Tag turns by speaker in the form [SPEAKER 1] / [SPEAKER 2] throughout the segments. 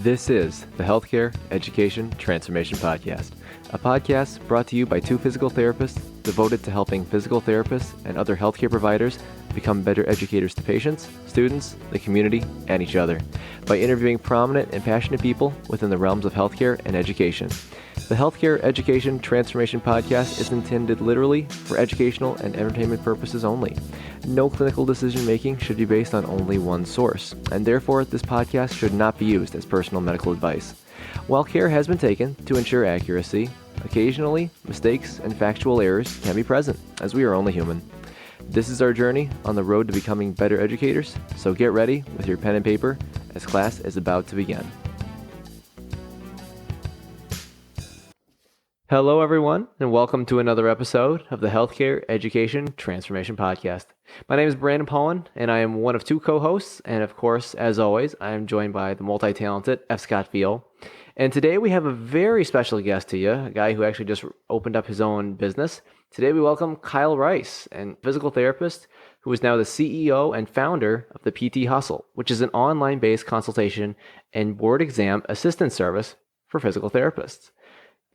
[SPEAKER 1] This is the Healthcare Education Transformation Podcast, a podcast brought to you by two physical therapists devoted to helping physical therapists and other healthcare providers become better educators to patients, students, the community, and each other by interviewing prominent and passionate people within the realms of healthcare and education. The Healthcare Education Transformation Podcast is intended literally for educational and entertainment purposes only. No clinical decision making should be based on only one source, and therefore this podcast should not be used as personal medical advice. While care has been taken to ensure accuracy, occasionally mistakes and factual errors can be present, as we are only human. This is our journey on the road to becoming better educators, so get ready with your pen and paper as class is about to begin. Hello, everyone, and welcome to another episode of the Healthcare Education Transformation Podcast. My name is Brandon Powen, and I am one of two co-hosts, and of course, as always, I am joined by the multi-talented F. Scott Fiel. And today we have a very special guest to you, a guy who actually just opened up his own business. Today we welcome Kyle Rice, a physical therapist who is now the CEO and founder of the PT Hustle, which is an online-based consultation and board exam assistance service for physical therapists.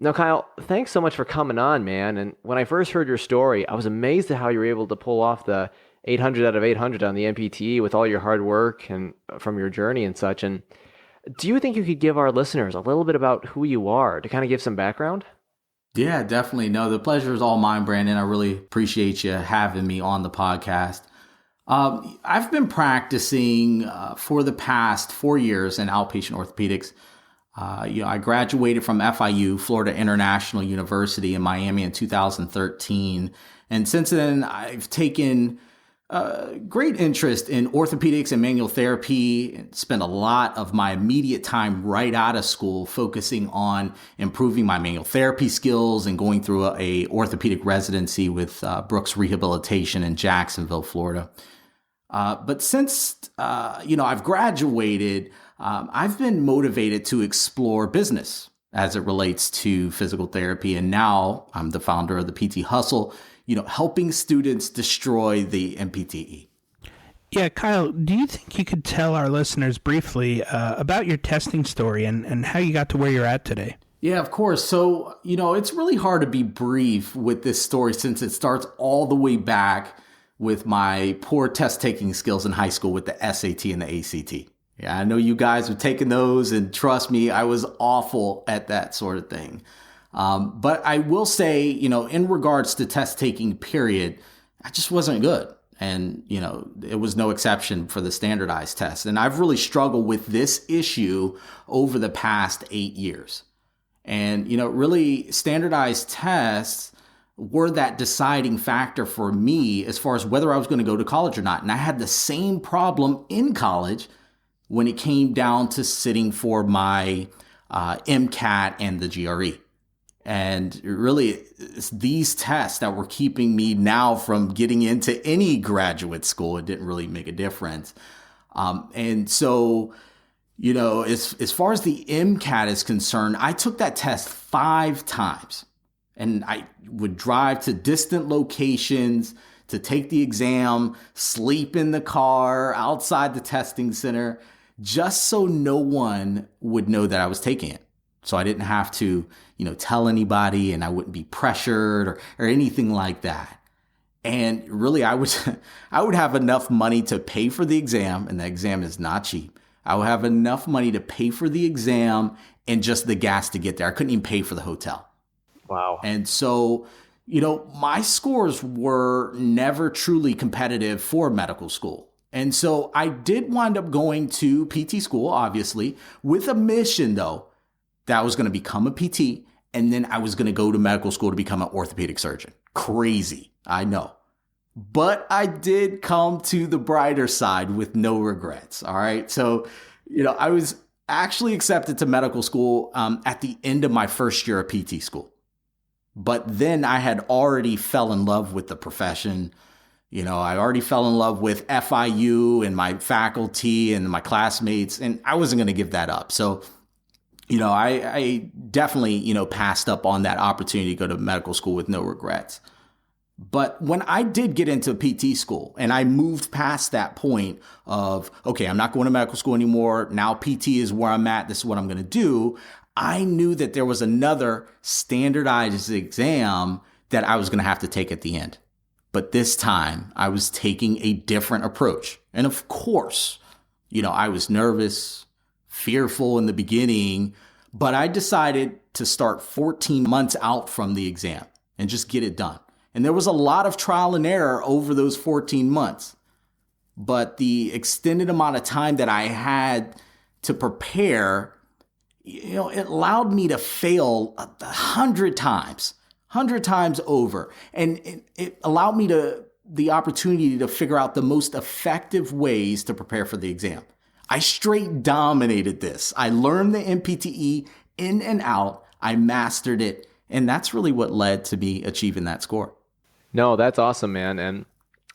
[SPEAKER 1] Now, Kyle, thanks so much for coming on, man. And when I first heard your story, I was amazed at how you were able to pull off the 800 out of 800 on the MPTE with all your hard work and from your journey and such. And do you think you could give our listeners a little bit about who you are to kind of give some background?
[SPEAKER 2] Yeah, definitely. No, the pleasure is all mine, Brandon. I really appreciate you having me on the podcast. I've been practicing for the past 4 years in outpatient orthopedics. I graduated from FIU, Florida International University in Miami in 2013. And since then, I've taken great interest in orthopedics and manual therapy, and spent a lot of my immediate time right out of school focusing on improving my manual therapy skills and going through a orthopedic residency with Brooks Rehabilitation in Jacksonville, Florida. But since, I've graduated, I've been motivated to explore business as it relates to physical therapy. And now I'm the founder of the PT Hustle, helping students destroy the MPTE.
[SPEAKER 3] Yeah, Kyle, do you think you could tell our listeners briefly about your testing story and how you got to where you're at today?
[SPEAKER 2] Yeah, of course. So, it's really hard to be brief with this story since it starts all the way back with my poor test taking skills in high school with the SAT and the ACT. Yeah, I know you guys have taken those, and trust me, I was awful at that sort of thing. But I will say, in regards to test taking period, I just wasn't good. And, it was no exception for the standardized test. And I've really struggled with this issue over the past 8 years. And, really standardized tests were that deciding factor for me as far as whether I was going to go to college or not. And I had the same problem in college when it came down to sitting for my MCAT and the GRE. And really, it's these tests that were keeping me now from getting into any graduate school. It didn't really make a difference. And so, as far as the MCAT is concerned, I took that test 5 times. And I would drive to distant locations to take the exam, sleep in the car outside the testing center, just so no one would know that I was taking it. So I didn't have to, tell anybody, and I wouldn't be pressured or anything like that. And really, I would have enough money to pay for the exam, and the exam is not cheap. I would have enough money to pay for the exam and just the gas to get there. I couldn't even pay for the hotel.
[SPEAKER 1] Wow.
[SPEAKER 2] And so, my scores were never truly competitive for medical school. And so I did wind up going to PT school, obviously, with a mission, though, that I was going to become a PT, and then I was going to go to medical school to become an orthopedic surgeon. Crazy, I know. But I did come to the brighter side with no regrets, all right? So, I was actually accepted to medical school at the end of my first year of PT school. But then I had already fell in love with the profession. I already fell in love with FIU and my faculty and my classmates, and I wasn't going to give that up. So, I definitely, passed up on that opportunity to go to medical school with no regrets. But when I did get into PT school and I moved past that point of, okay, I'm not going to medical school anymore. Now PT is where I'm at. This is what I'm going to do. I knew that there was another standardized exam that I was going to have to take at the end. But this time I was taking a different approach. And of course, I was nervous, fearful in the beginning, but I decided to start 14 months out from the exam and just get it done. And there was a lot of trial and error over those 14 months. But the extended amount of time that I had to prepare, it allowed me to fail 100 times over. And it allowed me the opportunity to figure out the most effective ways to prepare for the exam. I straight dominated this. I learned the NPTE in and out. I mastered it. And that's really what led to me achieving that score.
[SPEAKER 1] No, that's awesome, man. And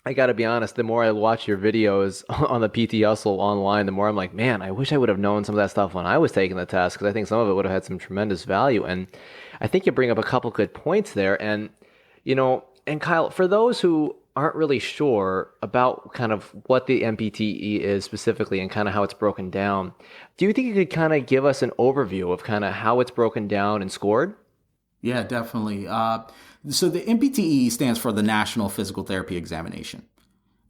[SPEAKER 1] I got to be honest, the more I watch your videos on the PT Hustle online, the more I'm like, man, I wish I would have known some of that stuff when I was taking the test, because I think some of it would have had some tremendous value. And I think you bring up a couple good points there. And, and Kyle, for those who aren't really sure about kind of what the NPTE is specifically and kind of how it's broken down, do you think you could kind of give us an overview of kind of how it's broken down and scored?
[SPEAKER 2] Yeah, definitely. So the NPTE stands for the National Physical Therapy Examination.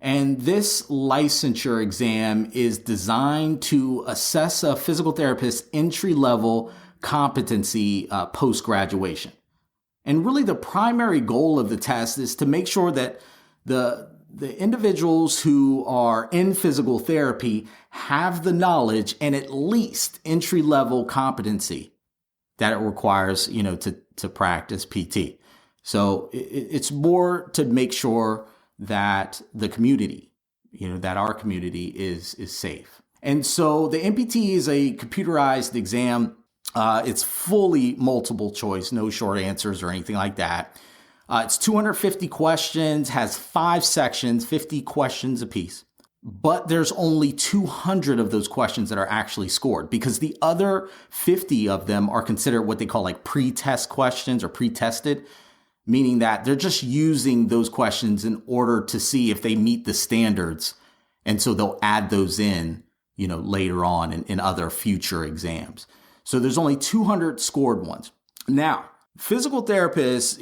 [SPEAKER 2] And this licensure exam is designed to assess a physical therapist's entry-level competency post-graduation. And really the primary goal of the test is to make sure that the individuals who are in physical therapy have the knowledge and at least entry-level competency that it requires, to practice PT. So it's more to make sure that the community, that our community is safe. And so the NPTE is a computerized exam. It's fully multiple choice, no short answers or anything like that. It's 250 questions, has 5 sections, 50 questions apiece. But there's only 200 of those questions that are actually scored, because the other 50 of them are considered what they call like pre-test questions or pre-tested, meaning that they're just using those questions in order to see if they meet the standards. And so they'll add those in, later on in other future exams. So there's only 200 scored ones. Now, physical therapists,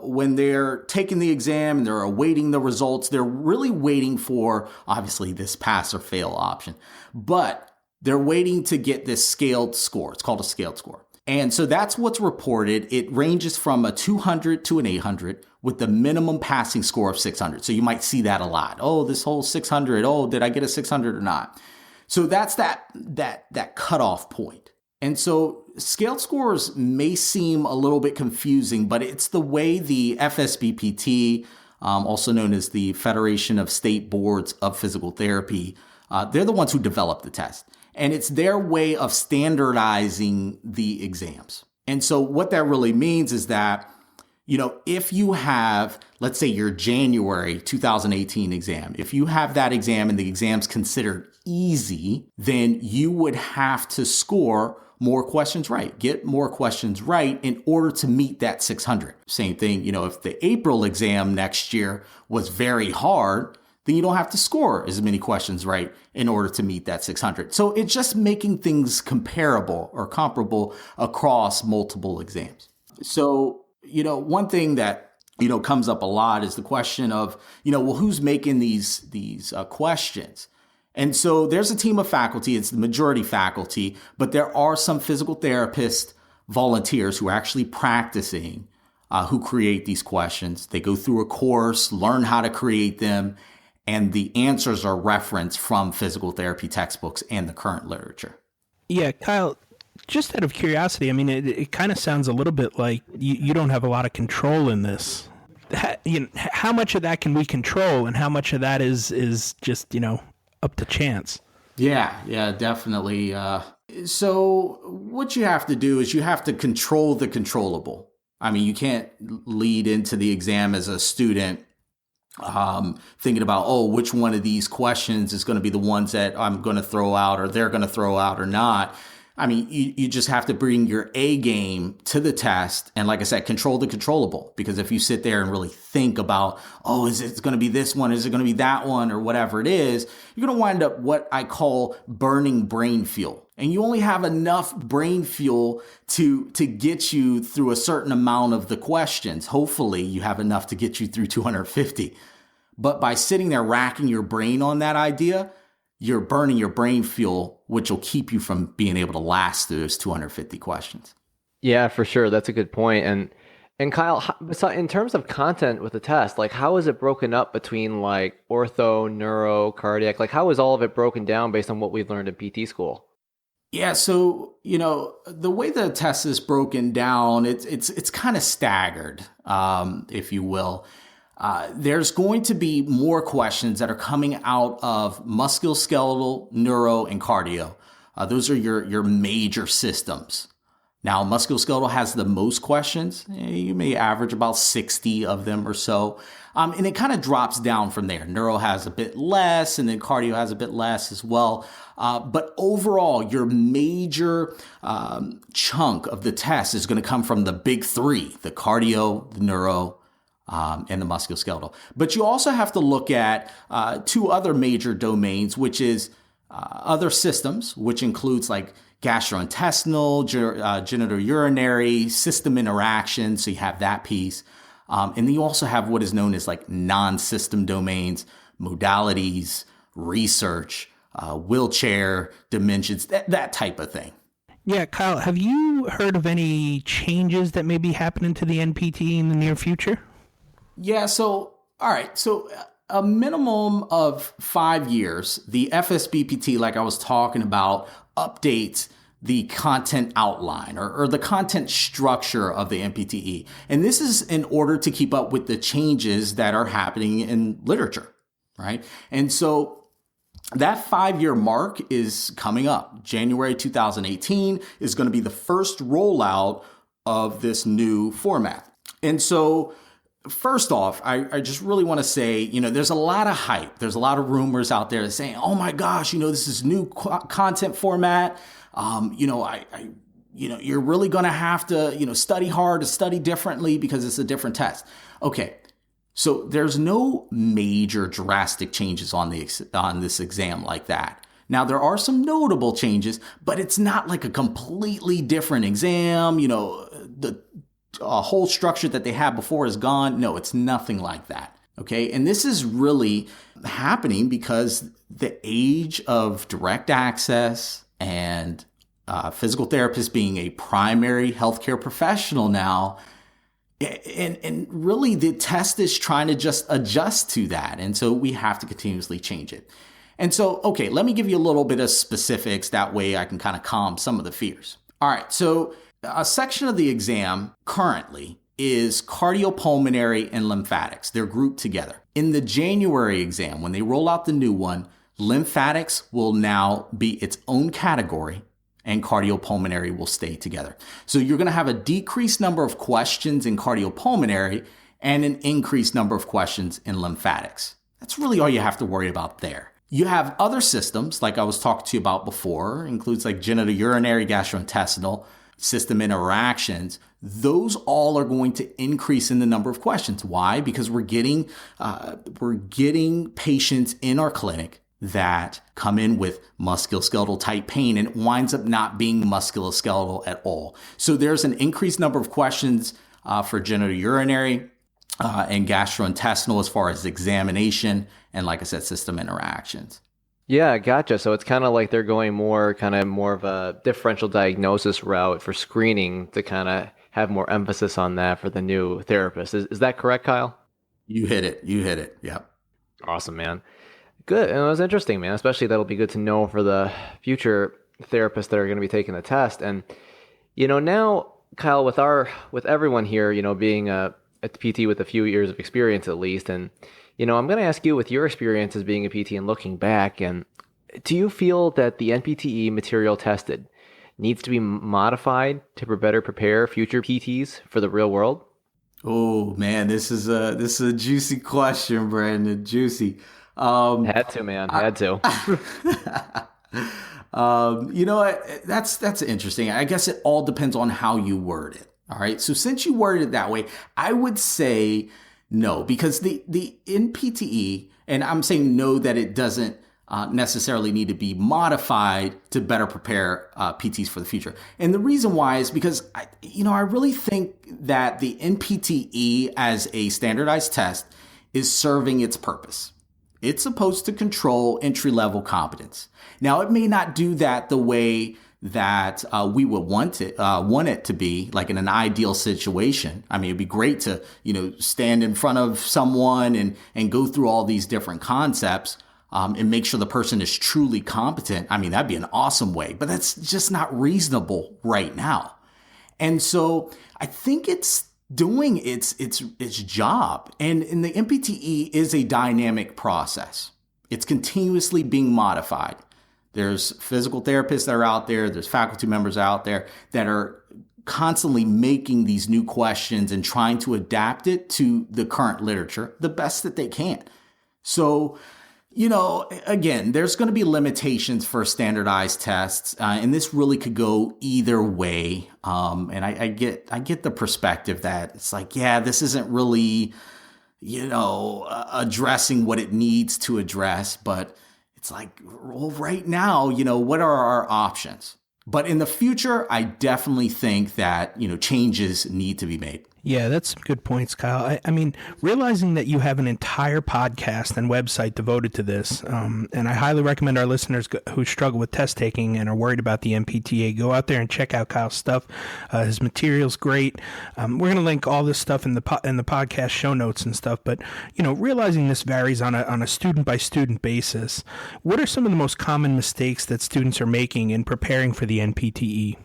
[SPEAKER 2] when they're taking the exam and they're awaiting the results, they're really waiting for, obviously, this pass or fail option. But they're waiting to get this scaled score. It's called a scaled score. And so that's what's reported. It ranges from a 200 to an 800 with the minimum passing score of 600. So you might see that a lot. Oh, this whole 600. Oh, did I get a 600 or not? So that's that cutoff point. And so scaled scores may seem a little bit confusing, but it's the way the FSBPT, also known as the Federation of State Boards of Physical Therapy, they're the ones who developed the test. And it's their way of standardizing the exams. And so what that really means is that, if you have, let's say your January 2018 exam, if you have that exam and the exam's considered easy, then you would have to score more questions right, get more questions right in order to meet that 600. Same thing, if the April exam next year was very hard, then you don't have to score as many questions right in order to meet that 600. So it's just making things comparable or comparable across multiple exams. So, one thing that, comes up a lot is the question of, well, who's making these questions? And so there's a team of faculty, it's the majority faculty, but there are some physical therapist volunteers who are actually practicing, who create these questions. They go through a course, learn how to create them, and the answers are referenced from physical therapy textbooks and the current literature.
[SPEAKER 3] Yeah, Kyle, just out of curiosity, I mean, it kind of sounds a little bit like you don't have a lot of control in this. How much of that can we control, and how much of that is just, up to chance?
[SPEAKER 2] Yeah, definitely. So what you have to do is you have to control the controllable. I mean, you can't lead into the exam as a student thinking about, which one of these questions is going to be the ones that I'm going to throw out or they're going to throw out or not. I mean, you just have to bring your A game to the test. And like I said, control the controllable. Because if you sit there and really think about, oh, is it going to be this one? Is it going to be that one? Or whatever it is, you're going to wind up what I call burning brain fuel. And you only have enough brain fuel to get you through a certain amount of the questions. Hopefully you have enough to get you through 250. But by sitting there racking your brain on that idea, you're burning your brain fuel, which will keep you from being able to last through those 250 questions.
[SPEAKER 1] Yeah, for sure. That's a good point. And Kyle, in terms of content with the test, like how is it broken up between like ortho, neuro, cardiac? Like how is all of it broken down based on what we've learned in PT school?
[SPEAKER 2] Yeah, so the way the test is broken down, it's kind of staggered, if you will. There's going to be more questions that are coming out of musculoskeletal, neuro, and cardio. Those are your major systems. Now, musculoskeletal has the most questions. You may average about 60 of them or so. And it kind of drops down from there. Neuro has a bit less, and then cardio has a bit less as well. But overall, your major chunk of the test is going to come from the big three, the cardio, the neuro, and the musculoskeletal. But you also have to look at two other major domains, which is other systems, which includes like gastrointestinal, genitourinary, system interaction. So you have that piece. And then you also have what is known as like non-system domains, modalities, research, wheelchair, dimensions, that type of thing.
[SPEAKER 3] Yeah, Kyle, have you heard of any changes that may be happening to the NPT in the near future?
[SPEAKER 2] Yeah, all right. So a minimum of 5 years, the FSBPT, like I was talking about, updates the content outline or the content structure of the NPTE. And this is in order to keep up with the changes that are happening in literature, right? And so that 5-year mark is coming up. January 2018 is going to be the first rollout of this new format. And so first off, I just really want to say, there's a lot of hype. There's a lot of rumors out there saying, oh my gosh, this is new content format. You're really going to have to, study hard, to study differently because it's a different test. Okay. So there's no major drastic changes on this exam like that. Now, there are some notable changes, but it's not like a completely different exam. The whole structure that they had before is gone. No, it's nothing like that. Okay. And this is really happening because the age of direct access and physical therapists being a primary healthcare professional now, and really the test is trying to just adjust to that. And so we have to continuously change it. And so, okay, let me give you a little bit of specifics. That way I can kind of calm some of the fears. All right. So a section of the exam currently is cardiopulmonary and lymphatics. They're grouped together. In the January exam, when they roll out the new one, lymphatics will now be its own category and cardiopulmonary will stay together. So you're going to have a decreased number of questions in cardiopulmonary and an increased number of questions in lymphatics. That's really all you have to worry about there. You have other systems, like I was talking to you about before, includes like genitourinary, gastrointestinal, system interactions. Those all are going to increase in the number of questions. Why? Because we're getting patients in our clinic that come in with musculoskeletal type pain and it winds up not being musculoskeletal at all. So there's an increased number of questions for genitourinary and gastrointestinal as far as examination and, like I said, system interactions.
[SPEAKER 1] Yeah, gotcha. So it's kind of like they're going more of a differential diagnosis route for screening to kind of have more emphasis on that for the new therapist. Is that correct, Kyle?
[SPEAKER 2] You hit it. Yep.
[SPEAKER 1] Awesome, man. Good. And it was interesting, man. Especially that'll be good to know for the future therapists that are going to be taking the test. And, now, Kyle, with everyone here, being a PT with a few years of experience at least, and, I'm going to ask you with your experience as being a PT and looking back, and do you feel that the NPTE material tested needs to be modified to better prepare future PTs for the real world?
[SPEAKER 2] Oh man, this is a juicy question, Brandon. Juicy.
[SPEAKER 1] Had to.
[SPEAKER 2] That's interesting. I guess it all depends on how you word it. All right. So since you worded it that way, I would say no, because the NPTE, and I'm saying no that it doesn't necessarily need to be modified to better prepare PTs for the future. And the reason why is because I really think that the NPTE as a standardized test is serving its purpose. It's supposed to control entry-level competence. Now, it may not do that the way that we would want it to be, like in an ideal situation. I mean, it'd be great to, stand in front of someone and go through all these different concepts and make sure the person is truly competent. I mean, that'd be an awesome way, but that's just not reasonable right now. And so I think it's doing its job. And the NPTE is a dynamic process. It's continuously being modified. There's physical therapists that are out there. There's faculty members out there that are constantly making these new questions and trying to adapt it to the current literature the best that they can. So, again, there's going to be limitations for standardized tests, and this really could go either way. And I get the perspective that it's like, yeah, this isn't really, addressing what it needs to address, but it's like, well, right now, what are our options? But in the future, I definitely think that, changes need to be made.
[SPEAKER 3] Yeah, that's some good points, Kyle. I mean, realizing that you have an entire podcast and website devoted to this, and I highly recommend our listeners who struggle with test taking and are worried about the NPTE, go out there and check out Kyle's stuff. His material's great. We're going to link all this stuff in the podcast show notes and stuff. But realizing this varies on a student by student basis. What are some of the most common mistakes that students are making in preparing for the NPTE?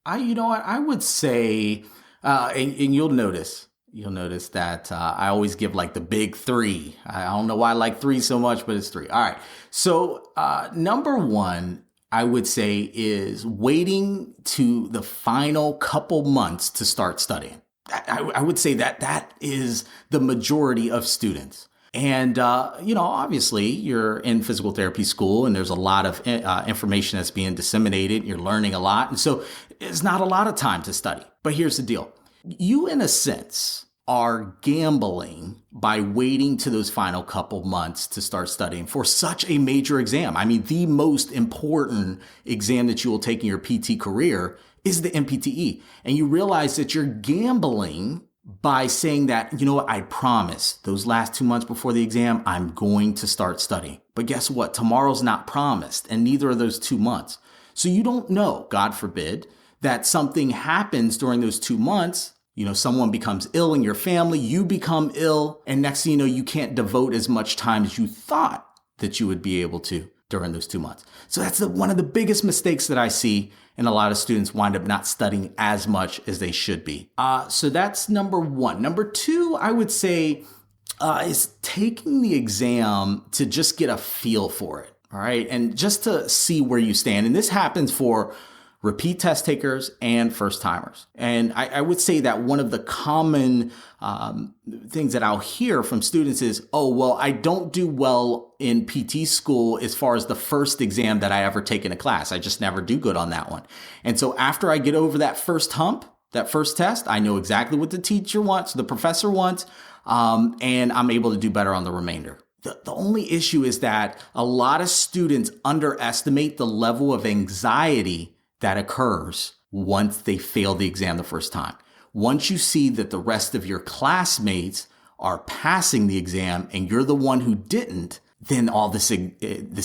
[SPEAKER 2] I would say. And you'll notice that I always give like the big three. I don't know why I like three so much, but it's three. All right. So number one, I would say, is waiting to the final couple months to start studying. I would say that is the majority of students. And, obviously you're in physical therapy school and there's a lot of information that's being disseminated. You're learning a lot. And so it's not a lot of time to study. But here's the deal. You, in a sense, are gambling by waiting to those final couple months to start studying for such a major exam. I mean, the most important exam that you will take in your PT career is the NPTE. And you realize that you're gambling by saying that, I promise those last 2 months before the exam, I'm going to start studying. But guess what? Tomorrow's not promised, and neither are those 2 months. So you don't know, God forbid, that something happens during those 2 months. Someone becomes ill in your family, you become ill, and next thing you know, you can't devote as much time as you thought that you would be able to during those 2 months. So that's one of the biggest mistakes that I see, and a lot of students wind up not studying as much as they should be. So that's number one. Number two, I would say, is taking the exam to just get a feel for it. All right. And just to see where you stand. And this happens for repeat test takers and first timers. And I would say that one of the common things that I'll hear from students is, oh, well, I don't do well in PT school as far as the first exam that I ever take in a class. I just never do good on that one. And so after I get over that first hump, that first test, I know exactly what the teacher wants, the professor wants, and I'm able to do better on the remainder. The only issue is that a lot of students underestimate the level of anxiety that occurs once they fail the exam the first time. Once you see that the rest of your classmates are passing the exam and you're the one who didn't, then all this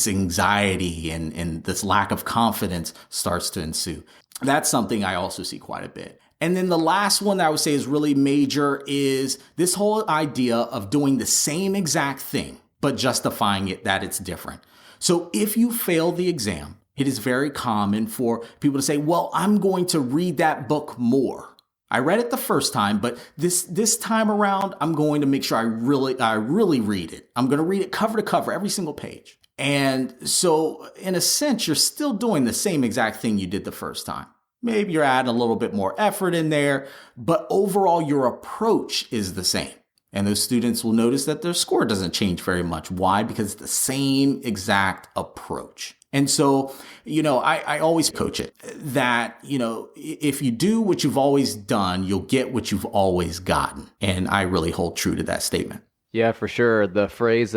[SPEAKER 2] anxiety and this lack of confidence starts to ensue. That's something I also see quite a bit. And then the last one that I would say is really major is this whole idea of doing the same exact thing, but justifying it that it's different. So if you fail the exam, it is very common for people to say, well, I'm going to read that book more. I read it the first time, but this time around, I'm going to make sure I really read it. I'm going to read it cover to cover, every single page. And so in a sense, you're still doing the same exact thing you did the first time. Maybe you're adding a little bit more effort in there, but overall, your approach is the same. And those students will notice that their score doesn't change very much. Why? Because it's the same exact approach. And so, I always coach it that, if you do what you've always done, you'll get what you've always gotten. And I really hold true to that statement.
[SPEAKER 1] Yeah, for sure. The phrase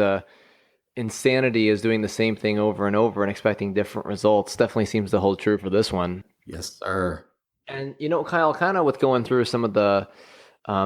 [SPEAKER 1] insanity is doing the same thing over and over and expecting different results definitely seems to hold true for this one.
[SPEAKER 2] Yes, sir.
[SPEAKER 1] And, Kyle, kind of with going through some of the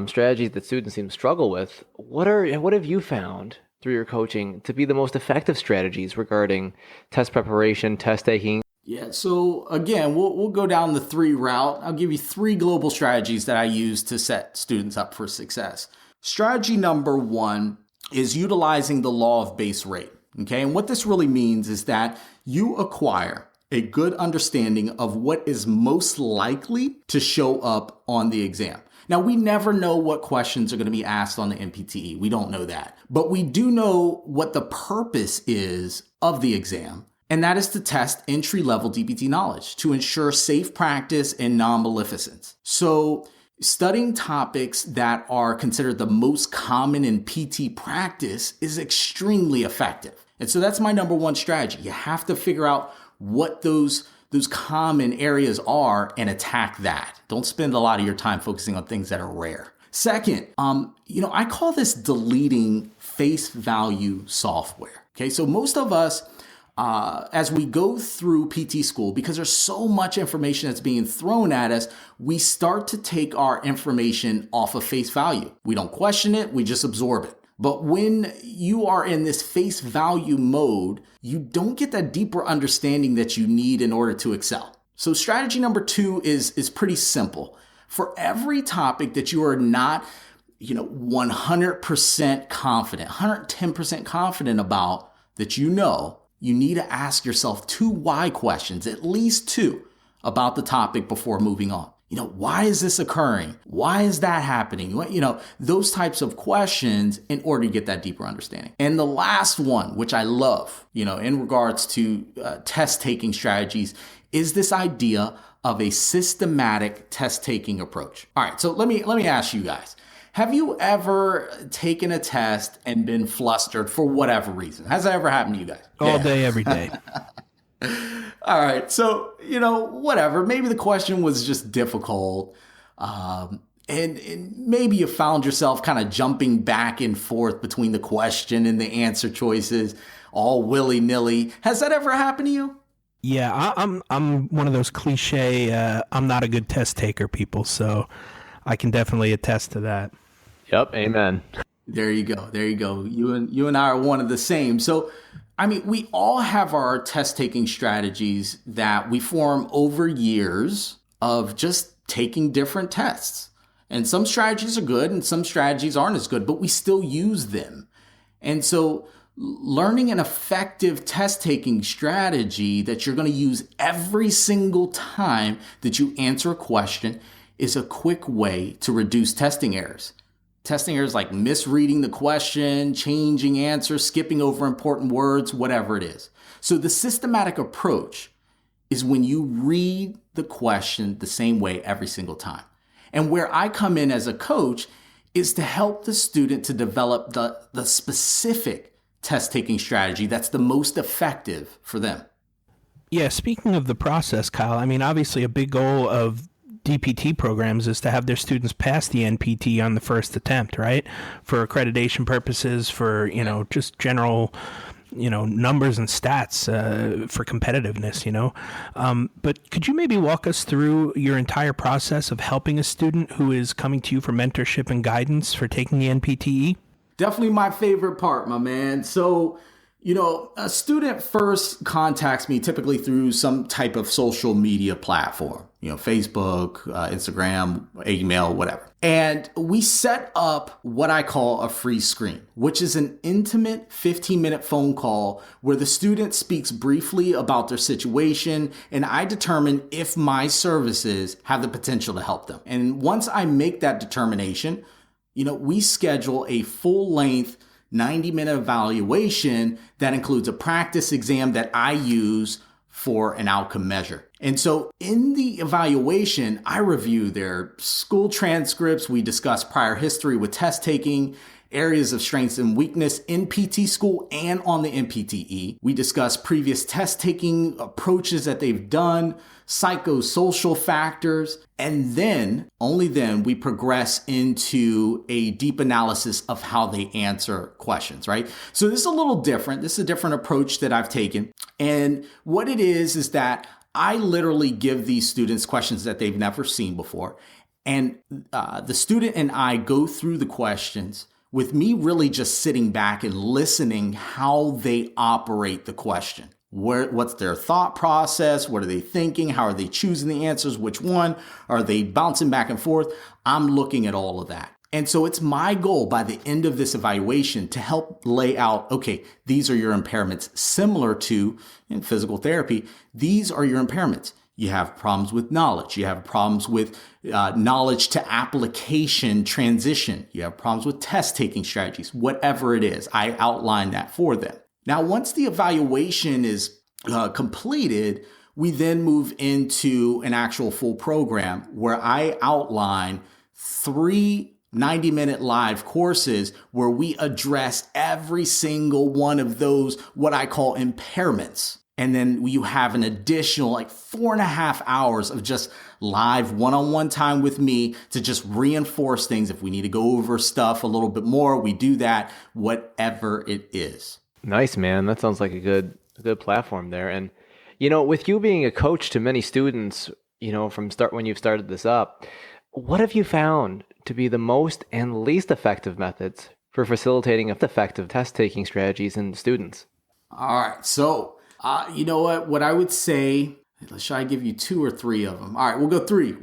[SPEAKER 1] strategies that students seem to struggle with, what have you found through your coaching to be the most effective strategies regarding test preparation, test taking?
[SPEAKER 2] Yeah, so again, we'll go down the 3 route. I'll give you 3 global strategies that I use to set students up for success. Strategy number 1 is utilizing the law of base rate. Okay, and what this really means is that you acquire a good understanding of what is most likely to show up on the exam. Now, we never know what questions are going to be asked on the NPTE. We don't know that. But we do know what the purpose is of the exam, and that is to test entry-level DPT knowledge to ensure safe practice and non-maleficence. So studying topics that are considered the most common in PT practice is extremely effective. And so that's my number 1 strategy. You have to figure out what those common areas are and attack that. Don't spend a lot of your time focusing on things that are rare. Second, I call this deleting face value software. Okay, so most of us, as we go through PT school, because there's so much information that's being thrown at us, we start to take our information off of face value. We don't question it, we just absorb it. But when you are in this face value mode, you don't get that deeper understanding that you need in order to excel. So strategy number 2 is pretty simple. For every topic that you are not, 100% confident, 110% confident about that you need to ask yourself 2 why questions, at least 2, about the topic before moving on. Why is this occurring? Why is that happening? Those types of questions in order to get that deeper understanding. And the last one, which I love, in regards to test taking strategies, is this idea of a systematic test taking approach. All right, so let me ask you guys. Have you ever taken a test and been flustered for whatever reason? Has that ever happened to you guys?
[SPEAKER 3] All day, every day.
[SPEAKER 2] All right. So, whatever. Maybe the question was just difficult. And maybe you found yourself kind of jumping back and forth between the question and the answer choices all willy-nilly. Has that ever happened to you?
[SPEAKER 3] Yeah, I'm one of those cliche, I'm not a good test taker people. So I can definitely attest to that.
[SPEAKER 1] Yep. Amen.
[SPEAKER 2] There you go. You and I are one of the same. So, we all have our test taking strategies that we form over years of just taking different tests. And some strategies are good and some strategies aren't as good, but we still use them. And so learning an effective test taking strategy that you're going to use every single time that you answer a question is a quick way to reduce testing errors. Testing errors like misreading the question, changing answers, skipping over important words, whatever it is. So the systematic approach is when you read the question the same way every single time. And where I come in as a coach is to help the student to develop the specific test-taking strategy that's the most effective for them.
[SPEAKER 3] Yeah, speaking of the process, Kyle, obviously a big goal of DPT programs is to have their students pass the NPT on the first attempt, right? For accreditation purposes, for, just general, numbers and stats for competitiveness, But could you maybe walk us through your entire process of helping a student who is coming to you for mentorship and guidance for taking the NPTE?
[SPEAKER 2] Definitely my favorite part, my man. So, a student first contacts me typically through some type of social media platform, Facebook, Instagram, email, whatever. And we set up what I call a free screen, which is an intimate 15-minute phone call where the student speaks briefly about their situation and I determine if my services have the potential to help them. And once I make that determination, we schedule a full-length 90-minute evaluation that includes a practice exam that I use for an outcome measure. And so in the evaluation, I review their school transcripts, we discuss prior history with test taking, areas of strengths and weakness in PT school and on the MPTE. We discuss previous test taking approaches that they've done, psychosocial factors, and then, only then, we progress into a deep analysis of how they answer questions, right? So this is a little different. This is a different approach that I've taken. And what it is that I literally give these students questions that they've never seen before. And the student and I go through the questions with me really just sitting back and listening how they operate the question. What's their thought process? What are they thinking? How are they choosing the answers? Which one? Are they bouncing back and forth? I'm looking at all of that. And so it's my goal by the end of this evaluation to help lay out, okay, these are your impairments, similar to in physical therapy. These are your impairments. You have problems with knowledge. You have problems with knowledge to application transition. You have problems with test taking strategies, whatever it is. I outline that for them. Now, once the evaluation is completed, we then move into an actual full program where I outline 3 90-minute live courses where we address every single one of those, what I call impairments. And then you have an additional 4.5 hours of just live one-on-one time with me to just reinforce things. If we need to go over stuff a little bit more, we do that, whatever it is.
[SPEAKER 1] Nice, man. That sounds like a good platform there. And, with you being a coach to many students, from when you've started this up, what have you found to be the most and least effective methods for facilitating effective test-taking strategies in students?
[SPEAKER 2] All right. So, you know what I would say, should I give you 2 or 3 of them? All right, we'll go 3.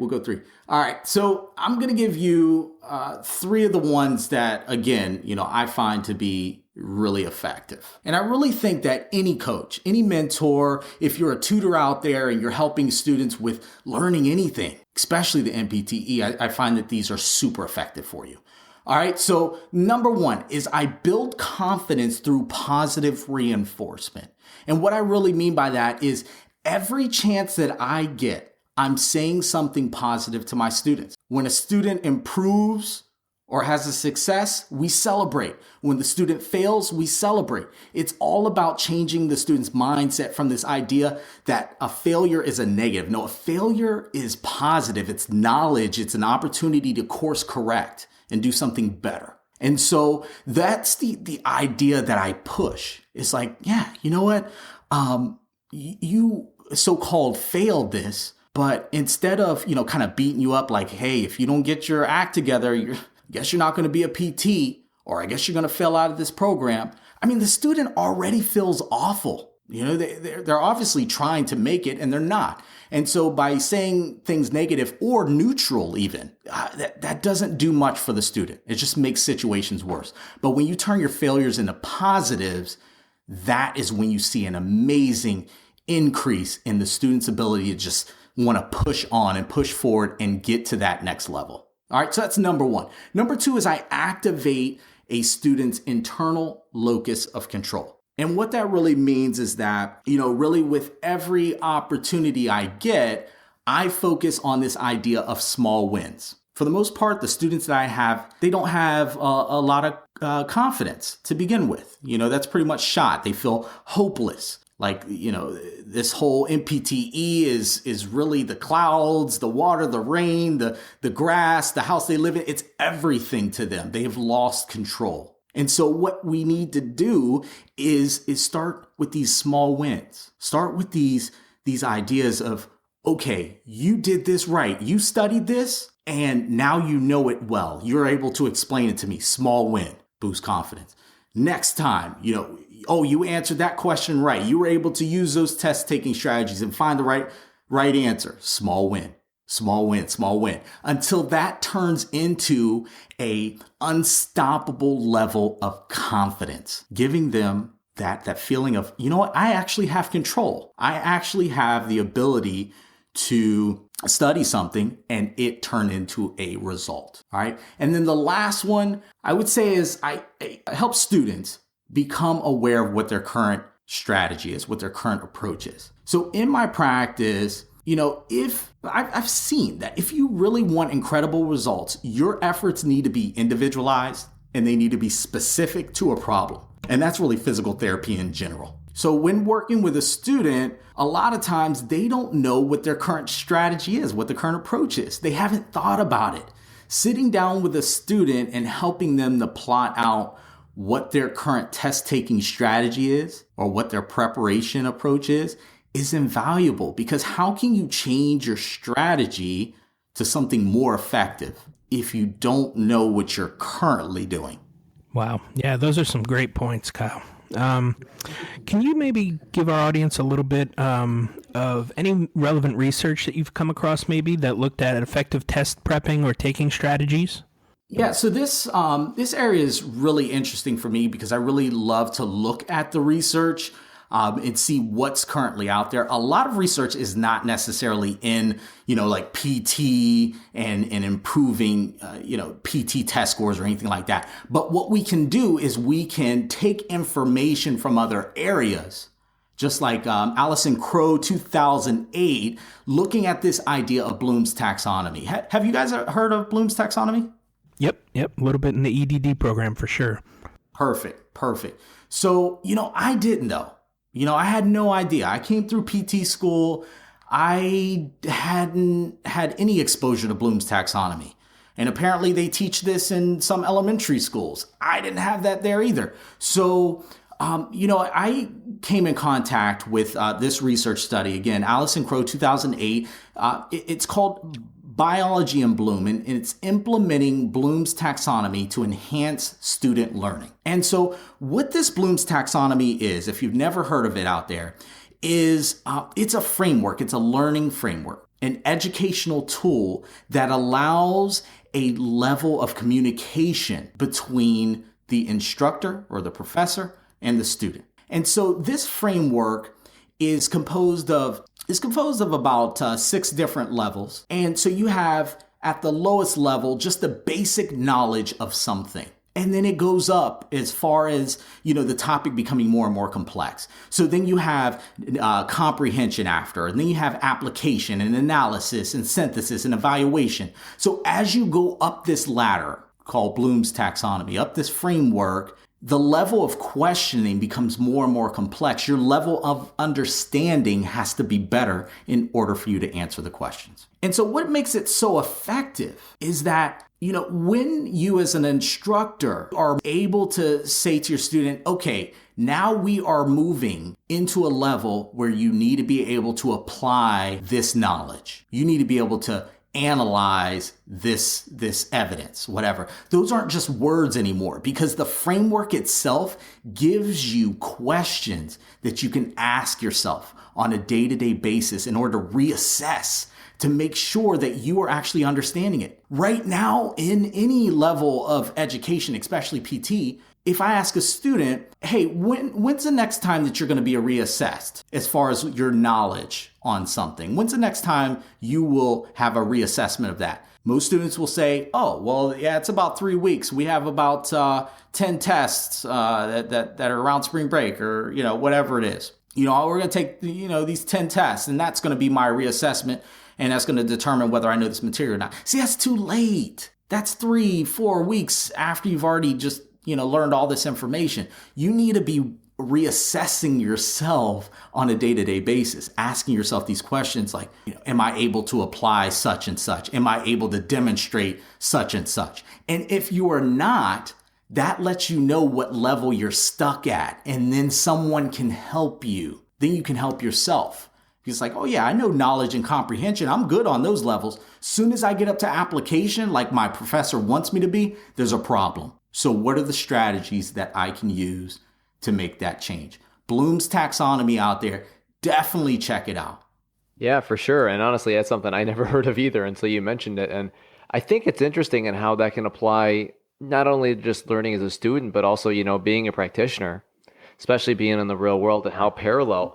[SPEAKER 2] All right. So I'm going to give you 3 of the ones that, again, I find to be really effective. And I really think that any coach, any mentor, if you're a tutor out there and you're helping students with learning anything, especially the MPTE, I find that these are super effective for you. All right. So number 1 is I build confidence through positive reinforcement. And what I really mean by that is every chance that I get, I'm saying something positive to my students. When a student improves or has a success, we celebrate. When the student fails, we celebrate. It's all about changing the student's mindset from this idea that a failure is a negative. No, a failure is positive. It's knowledge. It's an opportunity to course correct and do something better. And so that's the idea that I push. It's like, yeah, you know what? You so-called failed this, but instead of, kind of beating you up like, hey, if you don't get your act together, I guess you're not going to be a PT, or I guess you're going to fail out of this program. I mean, the student already feels awful. They're obviously trying to make it and they're not. And so by saying things negative or neutral even, that doesn't do much for the student. It just makes situations worse. But when you turn your failures into positives, that is when you see an amazing increase in the student's ability to just want to push on and push forward and get to that next level. All right, so that's number 1. Number 2 is I activate a student's internal locus of control. And what that really means is that, really with every opportunity I get, I focus on this idea of small wins. For the most part, the students that I have, they don't have a lot of confidence to begin with. That's pretty much shot. They feel hopeless. Like, this whole MPTE is really the clouds, the water, the rain, the grass, the house they live in. It's everything to them. They have lost control. And so what we need to do is start with these small wins. Start with these ideas of, okay, you did this right. You studied this and now you know it well. You're able to explain it to me. Small win, boost confidence. Next time, you answered that question right. You were able to use those test taking strategies and find the right answer. Small win. Small win, small win, until that turns into a unstoppable level of confidence, giving them that feeling of, I actually have control. I actually have the ability to study something and it turn into a result. All right. And then the last one I would say is I help students become aware of what their current strategy is, what their current approach is. So in my practice, if I've seen that if you really want incredible results, your efforts need to be individualized, and they need to be specific to a problem. And that's really physical therapy in general. So when working with a student, a lot of times they don't know what their current strategy is, what the current approach is. They haven't thought about it. Sitting down with a student and helping them to plot out what their current test taking strategy is or what their preparation approach is invaluable, because how can you change your strategy to something more effective if you don't know what you're currently doing?
[SPEAKER 3] Wow. Yeah, those are some great points, Kyle. Can you maybe give our audience a little bit of any relevant research that you've come across maybe that looked at effective test prepping or taking strategies?
[SPEAKER 2] Yeah, so this area is really interesting for me because I really love to look at the research and see what's currently out there. A lot of research is not necessarily in, like PT and improving, PT test scores or anything like that. But what we can do is we can take information from other areas, just like Alison Crowe, 2008, looking at this idea of Bloom's taxonomy. Have you guys heard of Bloom's taxonomy?
[SPEAKER 3] Yep. A little bit in the EDD program for sure.
[SPEAKER 2] Perfect. So, I didn't know. I had no idea. I came through PT school. I hadn't had any exposure to Bloom's taxonomy. And apparently they teach this in some elementary schools. I didn't have that there either. So, I came in contact with this research study. Again, Alison Crowe, 2008. It's called Biology in Bloom, and it's implementing Bloom's taxonomy to enhance student learning. And so what this Bloom's taxonomy is, if you've never heard of it out there, is it's a framework. It's a learning framework, an educational tool that allows a level of communication between the instructor or the professor and the student. And so this framework is composed of about 6 different levels. And so you have at the lowest level just the basic knowledge of something. And then it goes up as far as, the topic becoming more and more complex. So then you have comprehension after, and then you have application and analysis and synthesis and evaluation. So as you go up this ladder called Bloom's taxonomy, up this framework, the level of questioning becomes more and more complex. Your level of understanding has to be better in order for you to answer the questions. And so what makes it so effective is that, when you as an instructor are able to say to your student, okay, now we are moving into a level where you need to be able to apply this knowledge. You need to be able to analyze this evidence, whatever. Those aren't just words anymore, because the framework itself gives you questions that you can ask yourself on a day-to-day basis in order to reassess, to make sure that you are actually understanding it. Right now, in any level of education, especially PT, if I ask a student, hey, when's the next time that you're going to be reassessed as far as your knowledge on something? When's the next time you will have a reassessment of that? Most students will say, oh, well, yeah, it's about 3 weeks. We have about 10 tests that are around spring break, or, whatever it is. We're going to take, these 10 tests, and that's going to be my reassessment, and that's going to determine whether I know this material or not. See, that's too late. That's 3-4 weeks after you've already just learned all this information. You need to be reassessing yourself on a day-to-day basis, asking yourself these questions like, am I able to apply such and such? Am I able to demonstrate such and such? And if you are not, that lets you know what level you're stuck at, and then someone can help you. Then you can help yourself. It's like, oh yeah, I know knowledge and comprehension. I'm good on those levels. Soon as I get up to application, like my professor wants me to be, there's a problem. So what are the strategies that I can use to make that change? Bloom's taxonomy out there, definitely check it out.
[SPEAKER 1] Yeah, for sure. And honestly, that's something I never heard of either until you mentioned it. And I think it's interesting in how that can apply not only just learning as a student, but also, being a practitioner, especially being in the real world, and how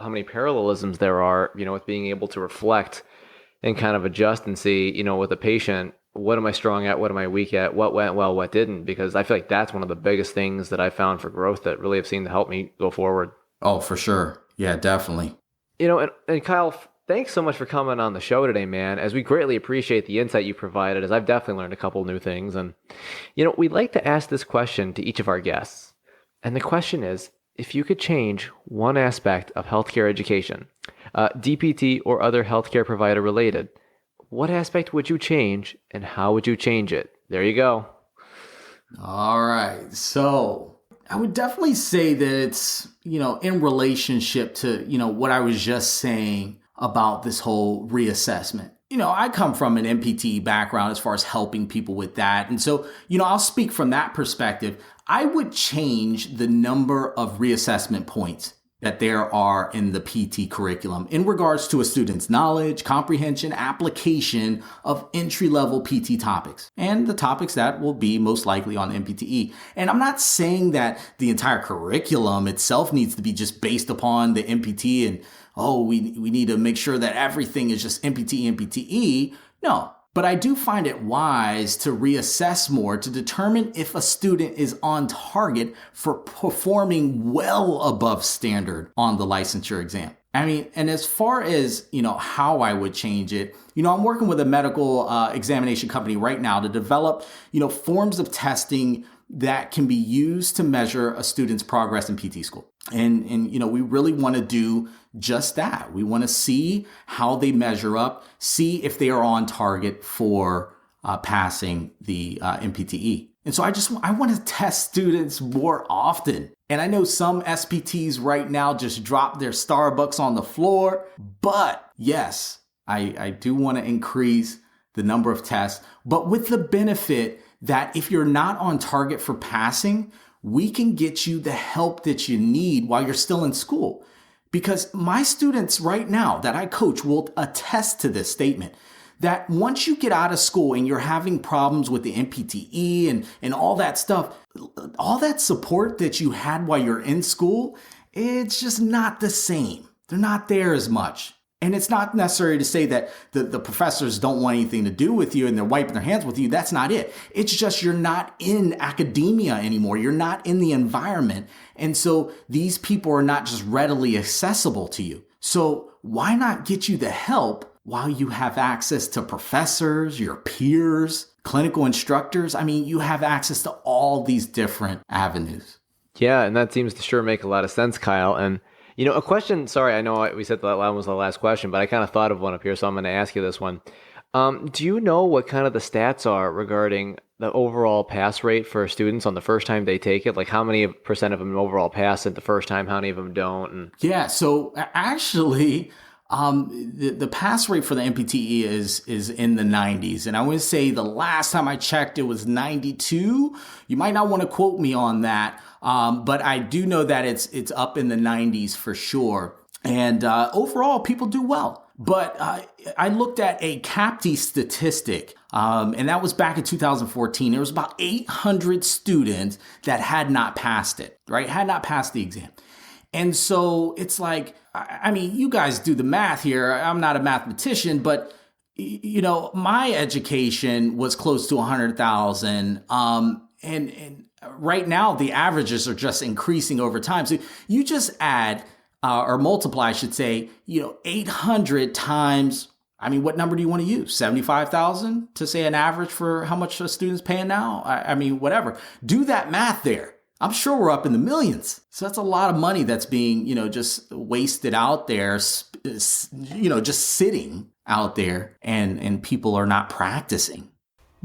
[SPEAKER 1] many parallelisms there are, with being able to reflect and kind of adjust and see, with a patient, what am I strong at? What am I weak at? What went well? What didn't? Because I feel like that's one of the biggest things that I found for growth that really have seemed to help me go forward.
[SPEAKER 2] Oh, for sure. Yeah, definitely.
[SPEAKER 1] And Kyle, thanks so much for coming on the show today, man, as we greatly appreciate the insight you provided, as I've definitely learned a couple new things. And, we'd like to ask this question to each of our guests. And the question is, if you could change one aspect of healthcare education, DPT or other healthcare provider related, what aspect would you change and how would you change it? There you go.
[SPEAKER 2] All right. So I would definitely say that it's, in relationship to, what I was just saying about this whole reassessment. I come from an MPT background as far as helping people with that. And so, I'll speak from that perspective. I would change the number of reassessment points that there are in the PT curriculum in regards to a student's knowledge, comprehension, application of entry-level PT topics and the topics that will be most likely on MPTE. And I'm not saying that the entire curriculum itself needs to be just based upon the MPT and, we need to make sure that everything is just MPTE. No. But I do find it wise to reassess more to determine if a student is on target for performing well above standard on the licensure exam. And as far as, how I would change it, I'm working with a medical examination company right now to develop, forms of testing that can be used to measure a student's progress in PT school. And we really want to do just that. We want to see how they measure up, see if they are on target for passing the MPTE. And so I want to test students more often. And I know some SPTs right now just drop their Starbucks on the floor. But yes, I do want to increase the number of tests, but with the benefit that if you're not on target for passing, we can get you the help that you need while you're still in school. Because my students right now that I coach will attest to this statement, that once you get out of school and you're having problems with the MPTE and all that stuff, all that support that you had while you're in school, it's just not the same. They're not there as much. And it's not necessary to say that the professors don't want anything to do with you and they're wiping their hands with you. That's not it. It's just you're not in academia anymore. You're not in the environment. And so these people are not just readily accessible to you. So why not get you the help while you have access to professors, your peers, clinical instructors? You have access to all these different avenues.
[SPEAKER 1] Yeah, and that seems to sure make a lot of sense, Kyle. And a question, sorry, I know we said that one was the last question, but I kind of thought of one up here, so I'm going to ask you this one. Do you know what kind of the stats are regarding the overall pass rate for students on the first time they take it? Like how many percent of them overall pass it the first time, how many of them don't?
[SPEAKER 2] Yeah, so actually, the pass rate for the MPTE is in the 90s. And I would say the last time I checked, it was 92. You might not want to quote me on that. But I do know that it's up in the 90s for sure. And overall, people do well. But I looked at a CAPTI statistic, and that was back in 2014. There was about 800 students that had not passed it, right? Had not passed the exam. And so it's like, you guys do the math here. I'm not a mathematician, but, my education was close to 100,000. And right now, the averages are just increasing over time. So you just add or multiply, I should say, 800 times. What number do you want to use? 75,000 to say an average for how much a student's paying now? Whatever. Do that math there. I'm sure we're up in the millions. So that's a lot of money that's being, just wasted out there, just sitting out there and people are not practicing.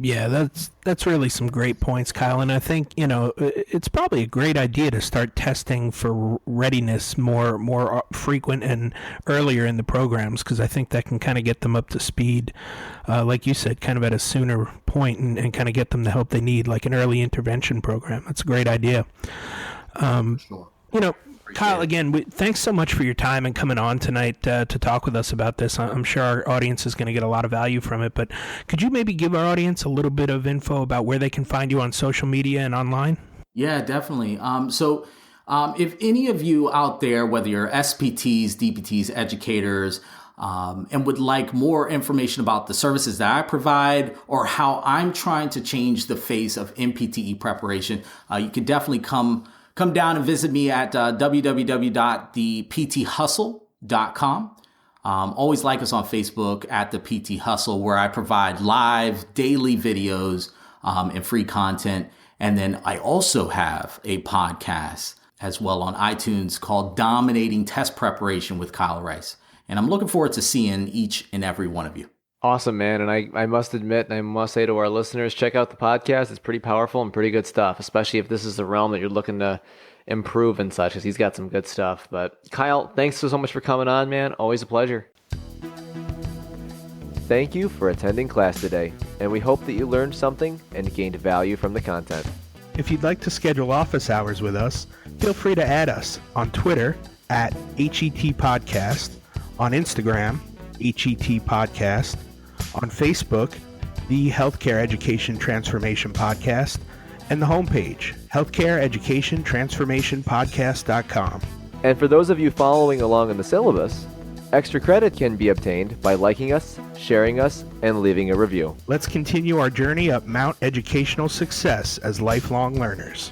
[SPEAKER 3] Yeah, that's really some great points, Kyle. And I think, it's probably a great idea to start testing for readiness more frequent and earlier in the programs, because I think that can kind of get them up to speed, like you said, kind of at a sooner point and kind of get them the help they need, like an early intervention program. That's a great idea.
[SPEAKER 2] Sure.
[SPEAKER 3] Kyle, again, thanks so much for your time and coming on tonight to talk with us about this. I'm sure our audience is going to get a lot of value from it, but could you maybe give our audience a little bit of info about where they can find you on social media and online?
[SPEAKER 2] Yeah, definitely. So if any of you out there, whether you're SPTs, DPTs, educators, and would like more information about the services that I provide or how I'm trying to change the face of MPTE preparation, you can definitely come down and visit me at www.thepthustle.com. Always like us on Facebook at the PT Hustle, where I provide live daily videos and free content. And then I also have a podcast as well on iTunes called Dominating Test Preparation with Kyle Rice. And I'm looking forward to seeing each and every one of you.
[SPEAKER 1] Awesome, man. And I must admit, and I must say to our listeners, check out the podcast. It's pretty powerful and pretty good stuff, especially if this is the realm that you're looking to improve and such, because he's got some good stuff. But Kyle, thanks so much for coming on, man. Always a pleasure. Thank you for attending class today, and we hope that you learned something and gained value from the content.
[SPEAKER 3] If you'd like to schedule office hours with us, feel free to add us on Twitter at HET Podcast, on Instagram, HET Podcast, on Facebook, the Healthcare Education Transformation Podcast, and the homepage, healthcareeducationtransformationpodcast.com.
[SPEAKER 1] And for those of you following along in the syllabus, extra credit can be obtained by liking us, sharing us, and leaving a review.
[SPEAKER 3] Let's continue our journey up Mount Educational Success as lifelong learners.